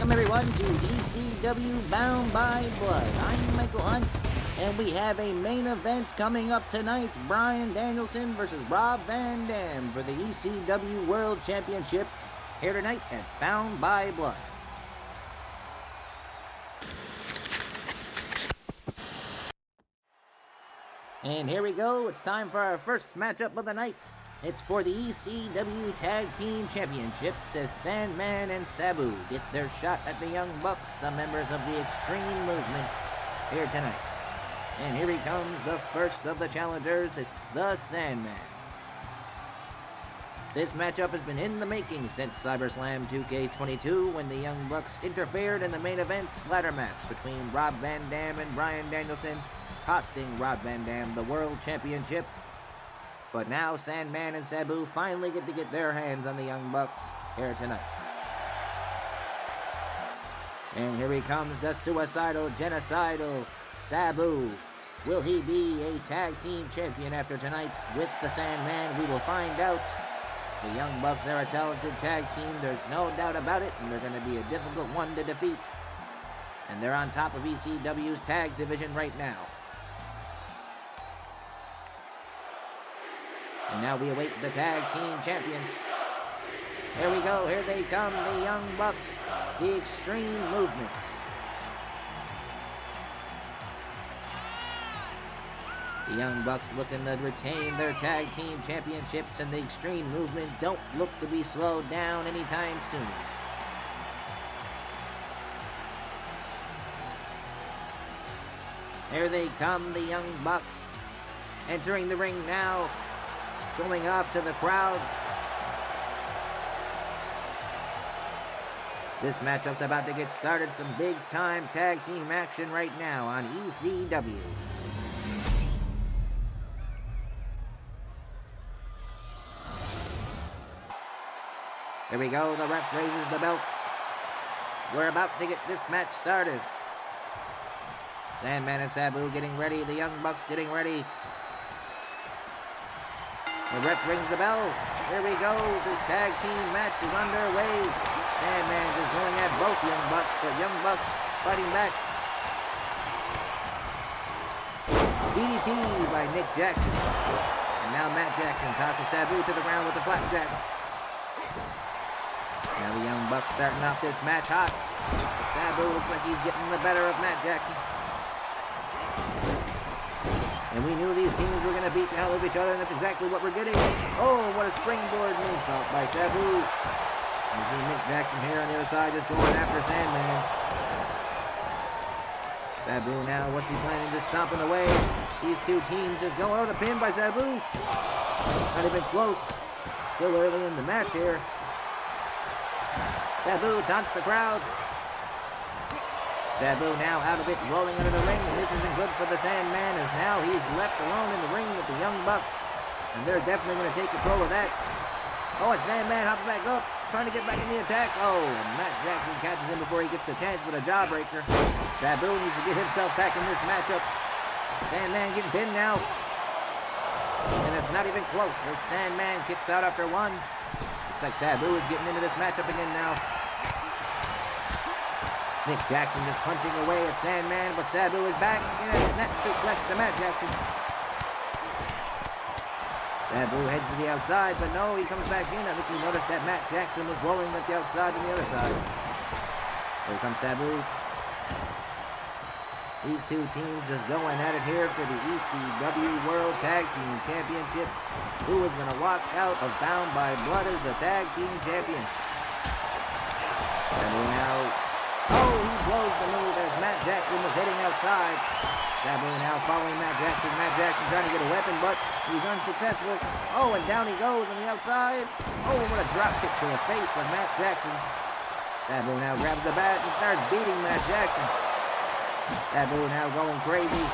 Welcome everyone to ECW Bound by Blood. I'm Michael Hunt, and we have a main event coming up tonight. Bryan Danielson versus Rob Van Dam for the ECW World Championship here tonight at Bound by Blood. And here we go. It's time for our first matchup of the night. It's for the ECW Tag Team Championships as Sandman and Sabu get their shot at the Young Bucks, the members of the Extreme Movement, here tonight. And here he comes, the first of the challengers. It's the Sandman. This matchup has been in the making since SummerSlam 2K22 when the Young Bucks interfered in the main event ladder match between Rob Van Dam and Bryan Danielson, costing Rob Van Dam the World Championship. But now Sandman and Sabu finally get to get their hands on the Young Bucks here tonight. And here he comes, the suicidal, genocidal Sabu. Will he be a tag team champion after tonight with the Sandman? We will find out. The Young Bucks are a talented tag team, there's no doubt about it, and they're going to be a difficult one to defeat. And they're on top of ECW's tag division right now. And now we await the tag team champions. Here we go, here they come, the Young Bucks, the Extreme Movement. The Young Bucks looking to retain their tag team championships, and the Extreme Movement don't look to be slowed down anytime soon. Here they come, the Young Bucks, entering the ring now, showing off to the crowd. This matchup's about to get started. Some big-time tag team action right now on ECW. Here we go, the ref raises the belts. We're about to get this match started. Sandman and Sabu getting ready, the Young Bucks getting ready. The ref rings the bell. Here we go. This tag team match is underway. Sandman just going at both Young Bucks, but Young Bucks fighting back. DDT by Nick Jackson. And now Matt Jackson tosses Sabu to the ground with a flapjack. Now the Young Bucks starting off this match hot. Sabu looks like he's getting the better of Matt Jackson. And we knew these teams were going to beat the hell out of each other, and that's exactly what we're getting. Oh, what a springboard moonsault by Sabu. You see Nick Jackson here on the other side just going after Sandman. Sabu now, what's he planning? Just stomping away. These two teams just going over the pin by Sabu. Not even close. Still early in the match here. Sabu taunts the crowd. Sabu now out of it, rolling under the ring, and this isn't good for the Sandman, as now he's left alone in the ring with the Young Bucks, and they're definitely going to take control of that. Oh, and Sandman hops back up, trying to get back in the attack. Oh, and Matt Jackson catches him before he gets the chance with a jawbreaker. Sabu needs to get himself back in this matchup. Sandman getting pinned now, and it's not even close, as Sandman kicks out after one. Looks like Sabu is getting into this matchup again now. Nick Jackson just punching away at Sandman, but Sabu is back in a snap suplex to Matt Jackson. Sabu heads to the outside, but no, he comes back in. I think he noticed that Matt Jackson was rolling at the outside and the other side. Here comes Sabu. These two teams just going at it here for the ECW World Tag Team Championships. Who is going to walk out of Bound by Blood as the Tag Team Champions? Sabu now... Oh, he blows the move as Matt Jackson was hitting outside. Sabu now following Matt Jackson. Matt Jackson trying to get a weapon, but he's unsuccessful. Oh, and down he goes on the outside. Oh, what a drop kick to the face of Matt Jackson. Sabu now grabs the bat and starts beating Matt Jackson. Sabu now going crazy.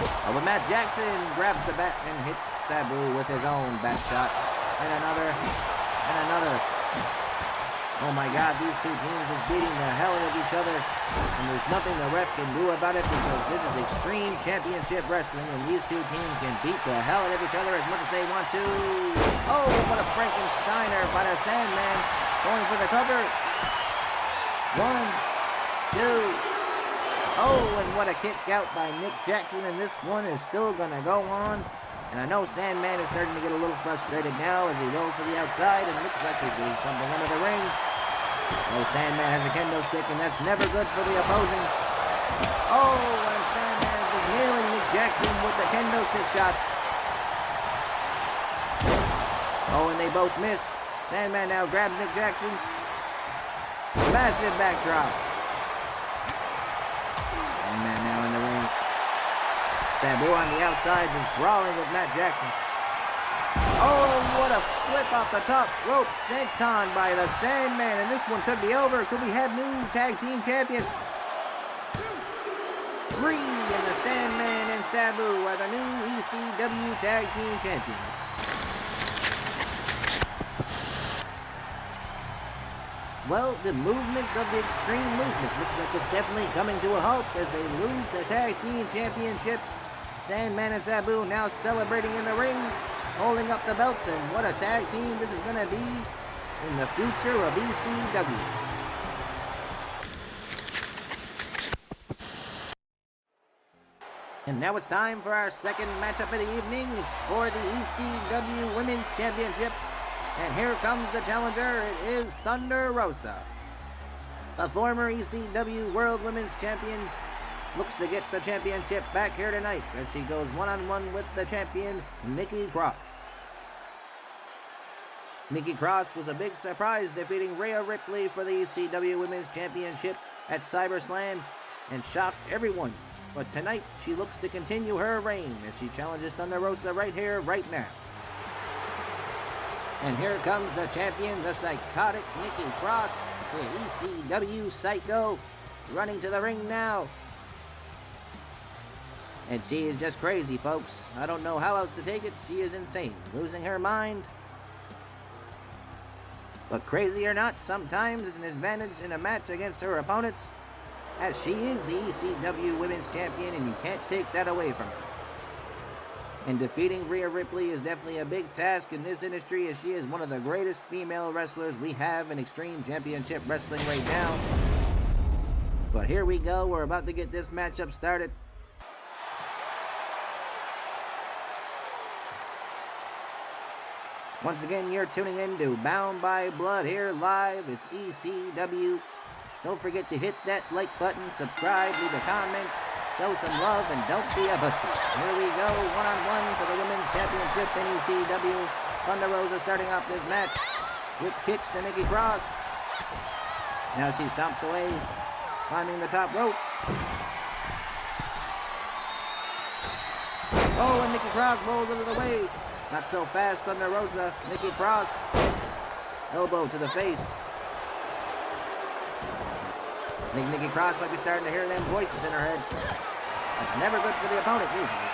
Oh, but Matt Jackson grabs the bat and hits Sabu with his own bat shot. And another, and another. Oh my God, these two teams just beating the hell out of each other, and there's nothing the ref can do about it because this is Extreme Championship Wrestling, and these two teams can beat the hell out of each other as much as they want to. Oh, what a Frankensteiner by the Sandman. Going for the cover. 1, 2. Oh, and what a kick out by Nick Jackson, and this one is still going to go on. And I know Sandman is starting to get a little frustrated now as he rolls to the outside and looks like he's doing something under the ring. Oh, Sandman has a kendo stick, and that's never good for the opposing. Oh, and Sandman is just nailing Nick Jackson with the kendo stick shots. Oh, and they both miss. Sandman now grabs Nick Jackson. Massive backdrop. Sandman now in the ring. Sabu on the outside just brawling with Matt Jackson. Oh, what a flip off the top rope senton by the Sandman. And this one could be over. Could we have new tag team champions? 3, and the Sandman and Sabu are the new ECW tag team champions. Well, the movement of the Extreme Movement looks like it's definitely coming to a halt as they lose the tag team championships. Sandman and Sabu now celebrating in the ring, holding up the belts, and what a tag team this is going to be in the future of ECW. And now it's time for our second matchup of the evening. It's for the ECW Women's Championship. And here comes the challenger. It is Thunder Rosa. The former ECW World Women's Champion looks to get the championship back here tonight as she goes one-on-one with the champion, Nikki Cross. Nikki Cross was a big surprise, defeating Rhea Ripley for the ECW Women's Championship at SummerSlam and shocked everyone. But tonight, she looks to continue her reign as she challenges Thunder Rosa right here, right now. And here comes the champion, the psychotic Nikki Cross, the ECW Psycho, running to the ring now. And she is just crazy, folks. I don't know how else to take it. She is insane, losing her mind. But crazy or not, sometimes it's an advantage in a match against her opponents, as she is the ECW Women's Champion, and you can't take that away from her. And defeating Rhea Ripley is definitely a big task in this industry, as she is one of the greatest female wrestlers we have in Extreme Championship Wrestling right now. But here we go, we're about to get this matchup started. Once again, you're tuning in to Bound by Blood here live. It's ECW. Don't forget to hit that like button, subscribe, leave a comment, show some love, and don't be a pussy. Here we go, one-on-one for the Women's Championship in ECW. Thunder Rosa starting off this match with kicks to Nikki Cross. Now she stomps away, climbing the top rope. Oh, and Nikki Cross rolls out of the way. Not so fast, Thunder Rosa. Nikki Cross. Elbow to the face. I think Nikki Cross might be starting to hear them voices in her head. That's never good for the opponent, usually.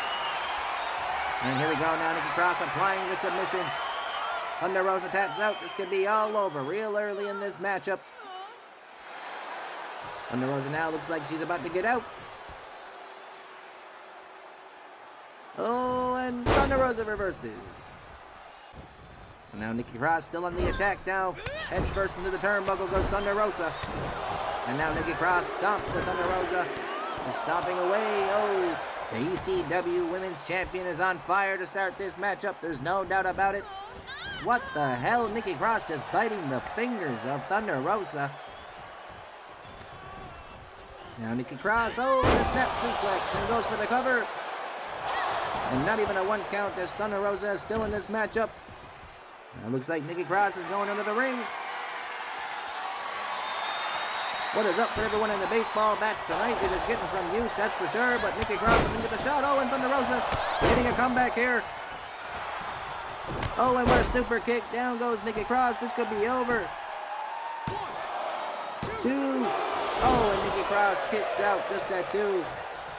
And here we go now, Nikki Cross applying the submission. Thunder Rosa taps out. This could be all over real early in this matchup. Thunder Rosa now looks like she's about to get out. Oh, and Thunder Rosa reverses. And now Nikki Cross still on the attack now. Head first into the turnbuckle goes Thunder Rosa. And now Nikki Cross stomps to Thunder Rosa. And stomping away. Oh, the ECW Women's Champion is on fire to start this matchup. There's no doubt about it. What the hell? Nikki Cross just biting the fingers of Thunder Rosa. Now Nikki Cross, oh, and a snap suplex, and goes for the cover. And not even a 1 count as Thunder Rosa is still in this matchup. It looks like Nikki Cross is going under the ring. What is up for everyone in the baseball match tonight? It is getting some use, that's for sure. But Nikki Cross doesn't get the shot. Oh, and Thunder Rosa getting a comeback here. Oh, and what a super kick. Down goes Nikki Cross. This could be over. 2. Oh, and Nikki Cross kicks out just at 2.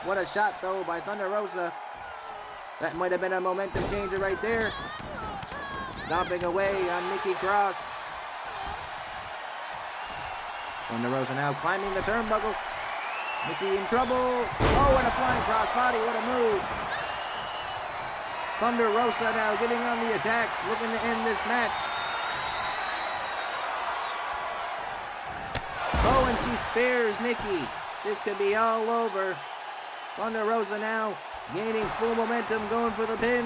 What a shot, though, by Thunder Rosa. That might have been a momentum changer right there. Stomping away on Nikki Cross. Thunder Rosa now climbing the turnbuckle. Nikki in trouble. Oh, and a flying crossbody. What a move. Thunder Rosa now getting on the attack, looking to end this match. Oh, and she spares Nikki. This could be all over. Thunder Rosa now gaining full momentum, going for the pin.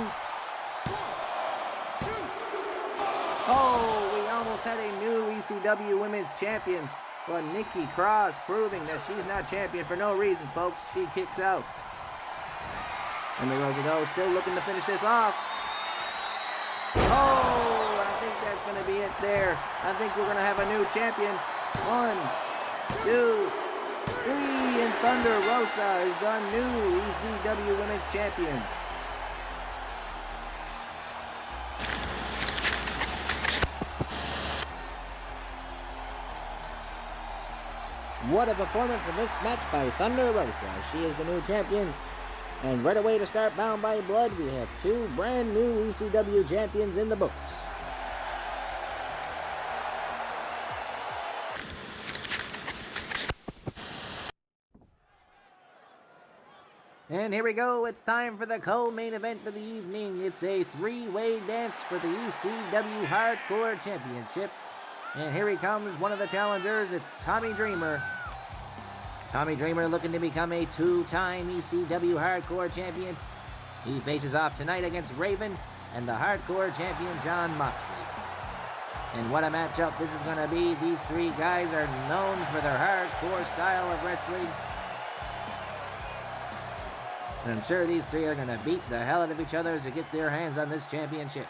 Oh, we almost had a new ECW Women's Champion, but Nikki Cross proving that she's not champion for no reason, folks. She kicks out. And the Rosa goes, still looking to finish this off. Oh, I think that's going to be it there. I think we're going to have a new champion. 1, 2, 3, and Thunder Rosa is the new ECW Women's Champion. What a performance in this match by Thunder Rosa. She is the new champion. And right away to start Bound by Blood, we have 2 brand new ECW champions in the books. And here we go, it's time for the co-main event of the evening. It's a 3-way dance for the ECW Hardcore Championship. And here he comes, one of the challengers, it's Tommy Dreamer. Tommy Dreamer looking to become a 2-time ECW Hardcore Champion. He faces off tonight against Raven and the Hardcore Champion Jon Moxley. And what a matchup this is going to be. These 3 guys are known for their hardcore style of wrestling. And I'm sure these 3 are going to beat the hell out of each other to get their hands on this championship.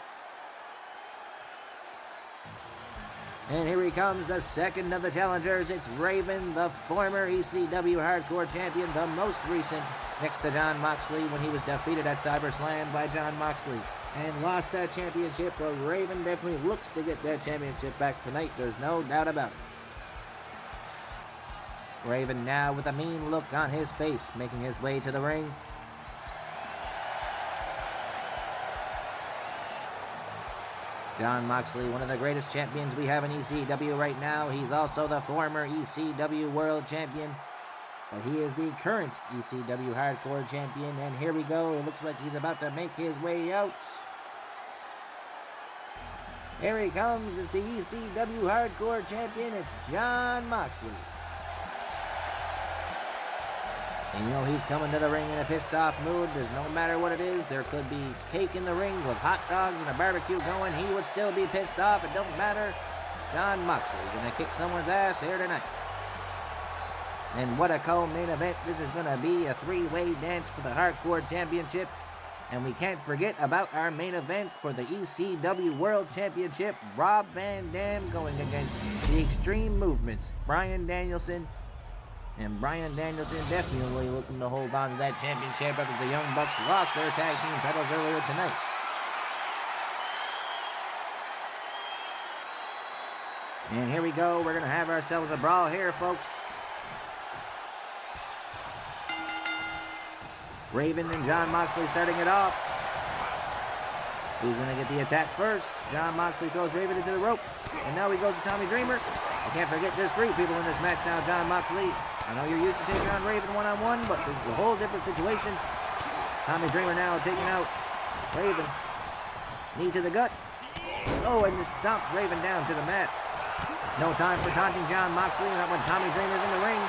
And here he comes, the second of the challengers. It's Raven, the former ECW Hardcore Champion, the most recent, next to Jon Moxley when he was defeated at SummerSlam by Jon Moxley and lost that championship. But Raven definitely looks to get that championship back tonight. There's no doubt about it. Raven now with a mean look on his face, making his way to the ring. Jon Moxley, one of the greatest champions we have in ECW right now. He's also the former ECW World Champion, but he is the current ECW Hardcore Champion. And here we go. It looks like he's about to make his way out. Here he comes. It's the ECW Hardcore Champion. It's Jon Moxley. And you know he's coming to the ring in a pissed off mood. There's no matter what it is. There could be cake in the ring with hot dogs and a barbecue going. He would still be pissed off. It don't matter. Jon Moxley gonna kick someone's ass here tonight. And what a co-main event. This is gonna be a 3-way dance for the Hardcore Championship. And we can't forget about our main event for the ECW World Championship. Rob Van Dam going against the Extreme Movements, Bryan Danielson. And Bryan Danielson definitely looking to hold on to that championship after the Young Bucks lost their tag team titles earlier tonight. And here we go. We're going to have ourselves a brawl here, folks. Raven and Jon Moxley starting it off. Who's going to get the attack first? Jon Moxley throws Raven into the ropes. And now he goes to Tommy Dreamer. I can't forget there's 3 people in this match now. Jon Moxley. I know you're used to taking on Raven one-on-one, but this is a whole different situation. Tommy Dreamer now taking out Raven. Knee to the gut. Oh, and just stomps Raven down to the mat. No time for taunting Jon Moxley. Not when Tommy Dreamer's in the ring.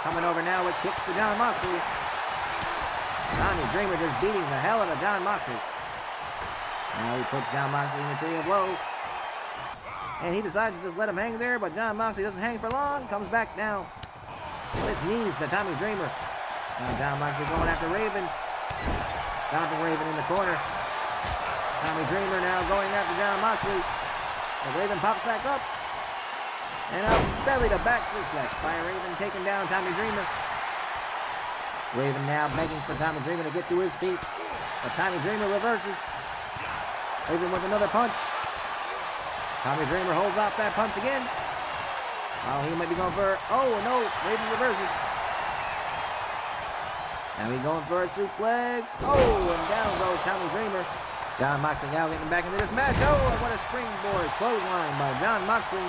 Coming over now with kicks to Jon Moxley. Tommy Dreamer just beating the hell out of Jon Moxley. Now he puts Jon Moxley in the tree of woe. And he decides to just let him hang there, but Jon Moxley doesn't hang for long. Comes back now with knees to Tommy Dreamer. Now Jon Moxley going after Raven. Stomping Raven in the corner. Tommy Dreamer now going after Jon Moxley. The Raven pops back up. And a belly to back suplex by Raven taking down Tommy Dreamer. Raven now begging for Tommy Dreamer to get to his feet. But Tommy Dreamer reverses. Raven with another punch. Tommy Dreamer holds off that punch again. Oh, he might be going for... Oh, no. Raven reverses. Now he's going for a suplex. Oh, and down goes Tommy Dreamer. Jon Moxley now getting back into this match. Oh, and what a springboard clothesline by Jon Moxley.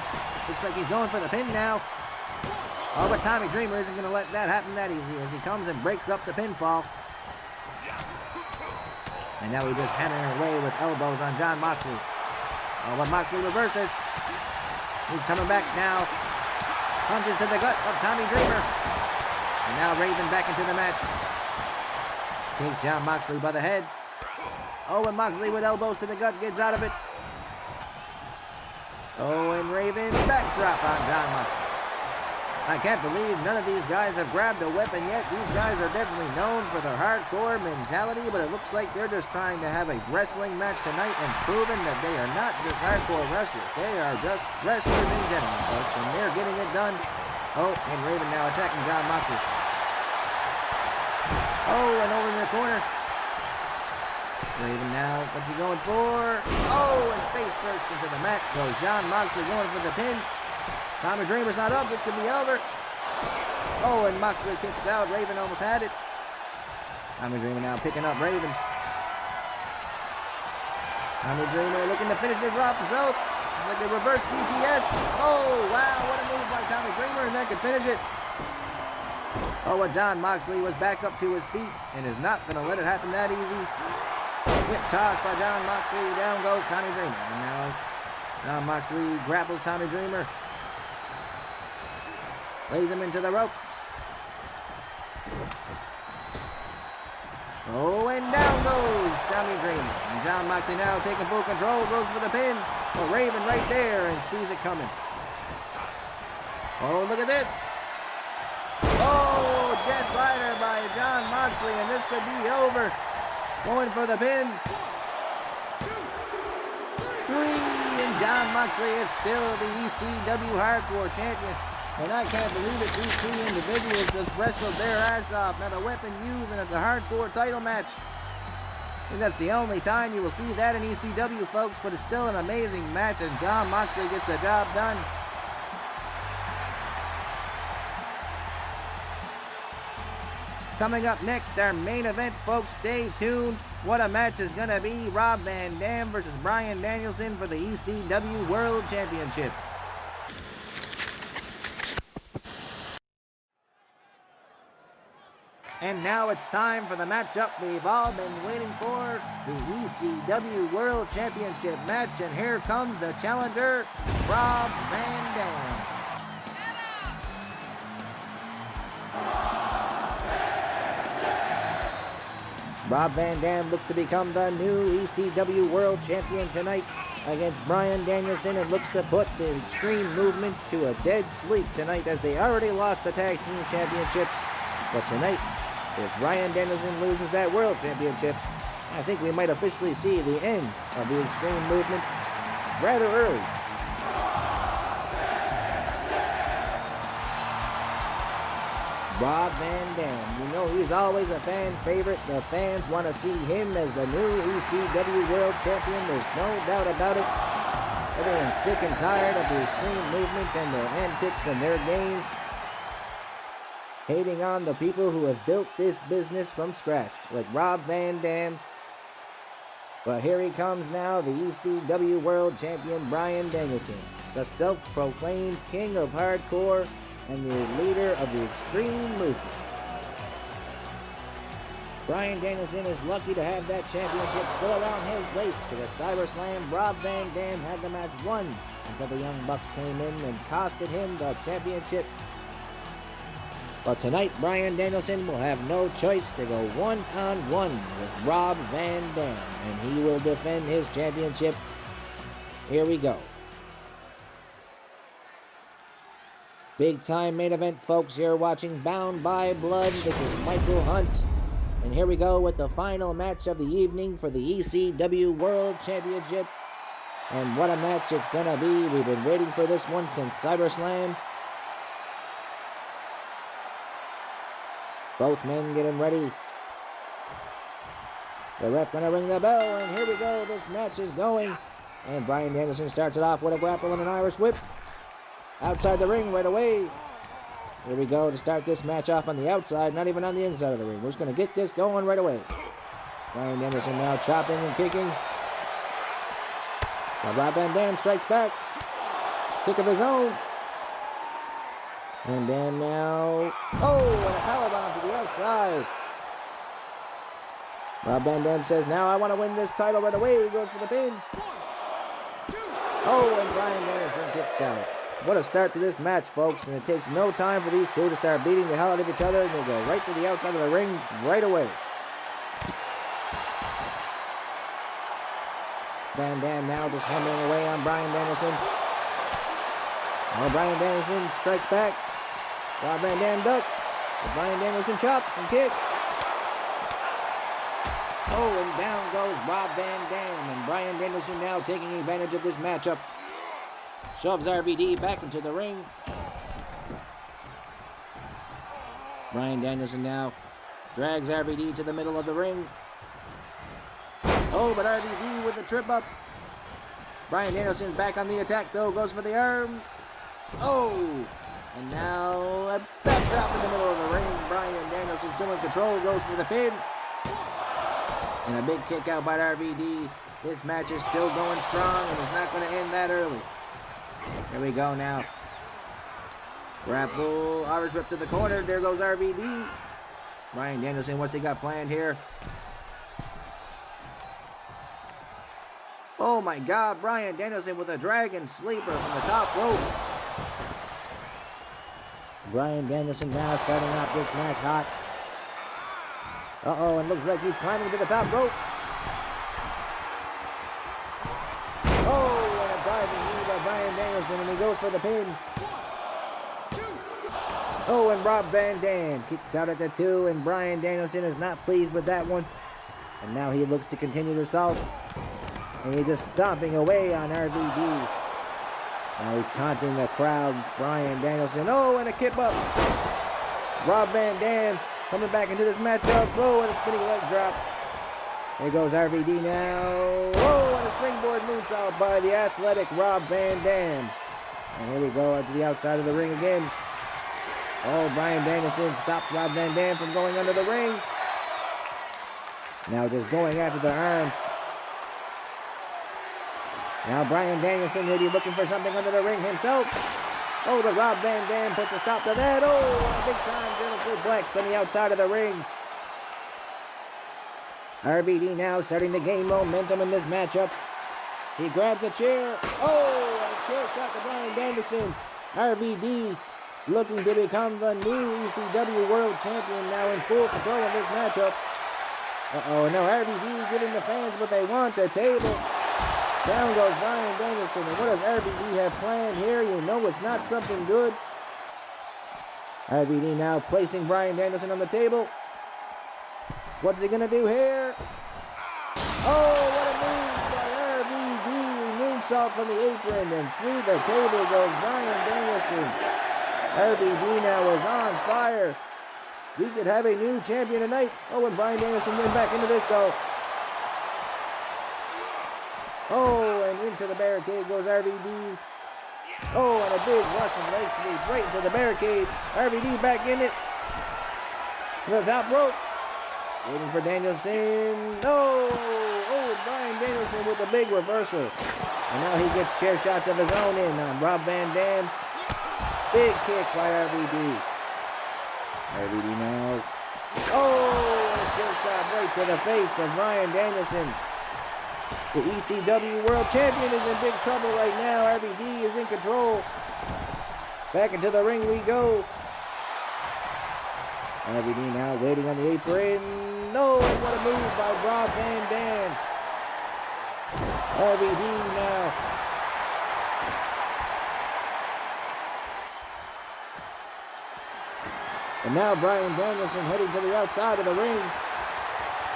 Looks like he's going for the pin now. Oh, but Tommy Dreamer isn't going to let that happen that easy as he comes and breaks up the pinfall. And now he's just hammering away with elbows on Jon Moxley. Oh, but Moxley reverses. He's coming back now. Punches to the gut of Tommy Dreamer. And now Raven back into the match. Takes Jon Moxley by the head. Oh, and Moxley with elbows to the gut gets out of it. Oh, and Raven backdrop on Jon Moxley. I can't believe none of these guys have grabbed a weapon yet. These guys are definitely known for their hardcore mentality, but it looks like they're just trying to have a wrestling match tonight and proving that they are not just hardcore wrestlers. They are just wrestlers in general, folks, and they're getting it done. Oh, and Raven now attacking Jon Moxley. Oh, and over in the corner. Raven now, what's he going for? Oh, and face first into the mat goes Jon Moxley going for the pin. Tommy Dreamer's not up. This could be over. Oh, and Moxley kicks out. Raven almost had it. Tommy Dreamer now picking up Raven. Tommy Dreamer looking to finish this off himself. It's like a reverse GTS. Oh, wow. What a move by Tommy Dreamer, and that could finish it. Oh, and Jon Moxley was back up to his feet and is not going to let it happen that easy. Whip toss by Jon Moxley. Down goes Tommy Dreamer. And now Jon Moxley grapples Tommy Dreamer. Lays him into the ropes. Oh, and down goes Tommy Dreamer. And Jon Moxley now taking full control, goes for the pin. Oh, Raven right there and sees it coming. Oh, look at this. Oh, dead rider by Jon Moxley, and this could be over. Going for the pin. 3, and Jon Moxley is still the ECW Hardcore Champion. And I can't believe it, these 3 individuals just wrestled their ass off. Not a weapon used, and it's a hardcore title match. I think that's the only time you will see that in ECW, folks, but it's still an amazing match, and Jon Moxley gets the job done. Coming up next, our main event, folks, stay tuned. What a match is going to be. Rob Van Dam versus Bryan Danielson for the ECW World Championship. And now it's time for the matchup we've all been waiting for, the ECW World Championship match, and here comes the challenger, Rob Van Dam. Rob Van Dam looks to become the new ECW World Champion tonight against Bryan Danielson, and looks to put the Extreme Movement to a dead sleep tonight, as they already lost the Tag Team Championships. But tonight, if Bryan Danielson loses that World Championship, I think we might officially see the end of the Extreme Movement rather early. Rob Van Dam, you know he's always a fan favorite. The fans want to see him as the new ECW World Champion. There's no doubt about it. Everyone's sick and tired of the Extreme Movement and their antics and their games, hating on the people who have built this business from scratch, like Rob Van Dam. But here he comes now, the ECW World Champion Bryan Danielson, the self-proclaimed king of hardcore and the leader of the Extreme Movement. Bryan Danielson is lucky to have that championship still around his waist, because at SummerSlam, Rob Van Dam had the match won until the Young Bucks came in and costed him the championship. But tonight, Bryan Danielson will have no choice to go one-on-one with Rob Van Dam, and he will defend his championship. Here we go. Big time main event, folks. You're watching Bound by Blood. This is Michael Hunt. And here we go with the final match of the evening for the ECW World Championship. And what a match it's gonna be. We've been waiting for this one since SummerSlam. Both men getting ready. The ref gonna ring the bell, and here we go. This match is going. And Bryan Danielson starts it off with a grapple and an Irish whip. Outside the ring right away. Here we go to start this match off on the outside, not even on the inside of the ring. We're just going to get this going right away. Bryan Danielson now chopping and kicking. Now Rob Van Dam strikes back. Kick of his own. Van Dam now. Oh, and a powerbomb to the outside. Rob Van Dam says, now I want to win this title right away. He goes for the pin. Oh, and Bryan Danielson kicks out. What a start to this match, folks, and it takes no time for these two to start beating the hell out of each other, and they go right to the outside of the ring right away. Van Dam now just hammering away on Bryan Danielson. Bryan Danielson strikes back. Rob Van Dam ducks. Bryan Danielson chops and kicks. Oh, and down goes Rob Van Dam, and Bryan Danielson now taking advantage of this matchup. Shoves RVD back into the ring. Bryan Danielson now drags RVD to the middle of the ring. Oh, but RVD with the trip up. Bryan Danielson back on the attack, though, goes for the arm. Oh, and now a backdrop in the middle of the ring. Bryan Danielson still in control, goes for the pin. And a big kick out by RVD. This match is still going strong, and it's not going to end that early. Here we go now. Grapple, Irish whip to the corner. There goes RVD. Bryan Danielson, what's he got planned here? Oh my God, Bryan Danielson with a dragon sleeper from the top rope. Bryan Danielson now starting off this match hot. Uh-oh, and looks like he's climbing to the top rope. Oh, and a diving knee by Bryan Danielson, and he goes for the pin. Oh, and Rob Van Dam kicks out at the 2, and Bryan Danielson is not pleased with that one. And now he looks to continue the assault. And he's just stomping away on RVD. Now he's taunting the crowd. Bryan Danielson. Oh, and a kip up. Rob Van Dam coming back into this matchup. Oh, and a spinning leg drop. There goes RVD now. Oh, and a springboard moonsault by the athletic Rob Van Dam. And here we go to the outside of the ring again. Oh, Bryan Danielson stops Rob Van Dam from going under the ring. Now just going after the arm. Now Bryan Danielson may be looking for something under the ring himself. Oh, the Rob Van Dam puts a stop to that. Oh, and a big time German suplex on the outside of the ring. RVD now starting to gain momentum in this matchup. He grabs a chair. Oh, and a chair shot to Bryan Danielson. RVD looking to become the new ECW World Champion, now in full control of this matchup. Uh-oh, no, RVD giving the fans what they want, the table. Down goes Bryan Danielson, and what does RVD have planned here? You know it's not something good. RVD now placing Bryan Danielson on the table. What's he gonna do here? Oh, what a move by RVD. Moonsault from the apron, and through the table goes Bryan Danielson. RVD now is on fire. We could have a new champion tonight. Oh, and Bryan Danielson getting back into this, though. Oh, and into the barricade goes RVD. Oh, and a big Russian leg sweep right into the barricade. RVD back in it. To the top rope. Waiting for Danielson. Oh, Bryan Danielson with a big reversal. And now he gets chair shots of his own in on Rob Van Dam. Big kick by RVD. RVD now. Oh, and a chair shot right to the face of Bryan Danielson. The ECW World Champion is in big trouble right now. RVD is in control. Back into the ring we go. RVD now waiting on the apron. No, and what a move by Rob Van Dam. RVD now. And now Bryan Danielson heading to the outside of the ring.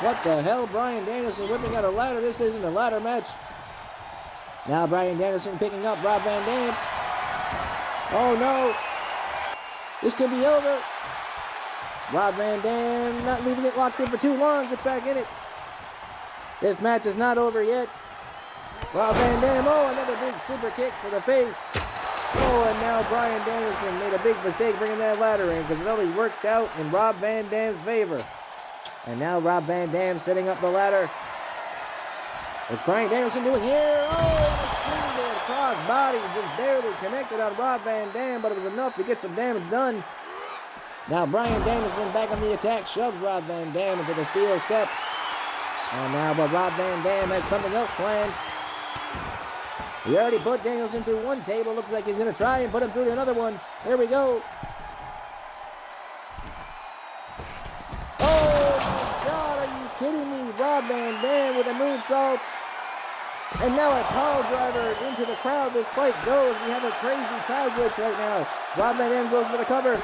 What the hell? Bryan Danielson whipping out a ladder. This isn't a ladder match. Now Bryan Danielson picking up Rob Van Dam. Oh no. This could be over. Rob Van Dam not leaving it locked in for too long. Gets back in it. This match is not over yet. Rob Van Dam. Oh, another big super kick to the face. Oh, and now Bryan Danielson made a big mistake bringing that ladder in because it only worked out in Rob Van Dam's favor. And now Rob Van Dam setting up the ladder. What's Bryan Danielson doing here? Oh, and a springboard cross body just barely connected on Rob Van Dam, but it was enough to get some damage done. Now Bryan Danielson back on the attack, shoves Rob Van Dam into the steel steps. And now, but Rob Van Dam has something else planned. He already put Danielson through one table. Looks like he's going to try and put him through another one. There we go. Oh, my God. Are you kidding me? Rob Van Dam with a moonsault. And now a pile driver into the crowd. This fight goes. We have a crazy crowd glitch right now. Rob Van Dam goes for the cover.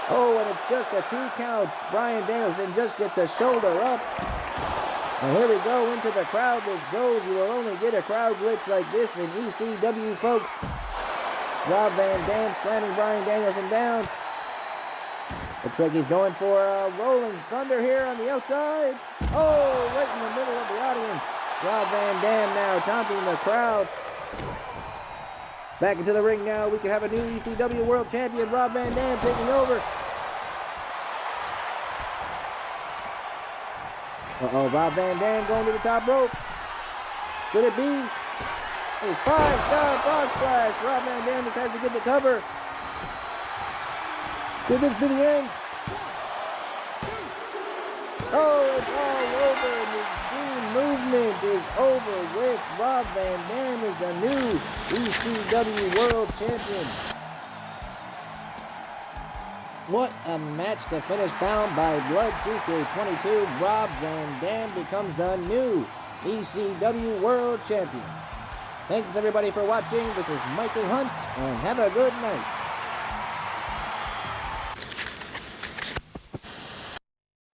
Oh, and it's just a 2 count. Bryan Danielson just gets a shoulder up. And here we go into the crowd. This goes. You will only get a crowd glitch like this in ECW, folks. Rob Van Dam slamming Bryan Danielson down. Looks like he's going for a rolling thunder here on the outside. Oh, right in the middle of the audience. Rob Van Dam now taunting the crowd. Back into the ring now. We could have a new ECW World Champion, Rob Van Dam, taking over. Uh-oh, Rob Van Dam going to the top rope. Could it be a 5-star frog splash? Rob Van Dam just has to get the cover. Could this be the end? Oh, it's all over. The Extreme Movement is over with. Rob Van Dam is the new ECW World Champion. What a match to finish Bound by Blood 2K22. Rob Van Dam becomes the new ECW World Champion. Thanks everybody for watching. This is Michael Hunt, and have a good night.